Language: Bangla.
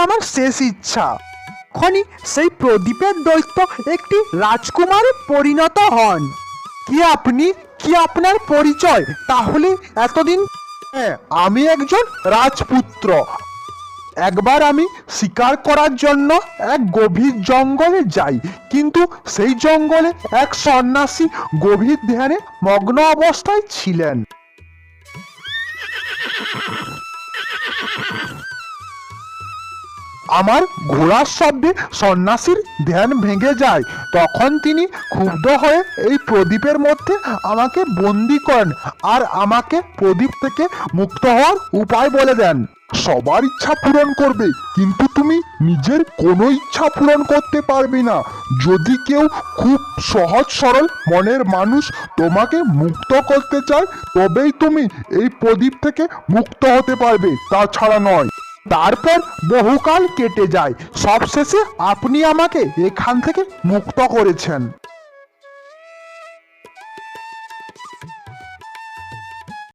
আমার শেষ ইচ্ছা। তখনই সেই প্রদীপের দৈত্য একটি রাজকুমারে পরিণত হন। কি আপনি? কি আপনার পরিচয়? তাহলে এতদিন? হ্যাঁ, আমি একজন রাজপুত্র। একবার আমি শিকার করার জন্য এক গভীর জঙ্গলে যাই, কিন্তু সেই জঙ্গলে এক সন্ন্যাসী গভীর ধ্যানে মগ্ন অবস্থায় ছিলেন। আমার ঘোড়ার শব্দে সন্ন্যাসীর ধ্যান ভেঙে যায়। তখন তিনি ক্ষুব্ধ হয়ে এই প্রদীপের মধ্যে আমাকে বন্দি করেন আর আমাকে প্রদীপ থেকে মুক্ত হওয়ার উপায় বলে দেন। সবার ইচ্ছা পূরণ করবে, কিন্তু তুমি নিজের কোনো ইচ্ছা পূরণ করতে পারবে না। যদি কেউ খুব সহজ সরল মনের মানুষ তোমাকে মুক্ত করতে চায়, তবেই তুমি এই প্রদীপ থেকে মুক্ত হতে পারবে, তাছাড়া নয়। তারপর বহুকাল কেটে যায়। সবশেষে আপনি আমাকে এখান থেকে মুক্ত করেছেন।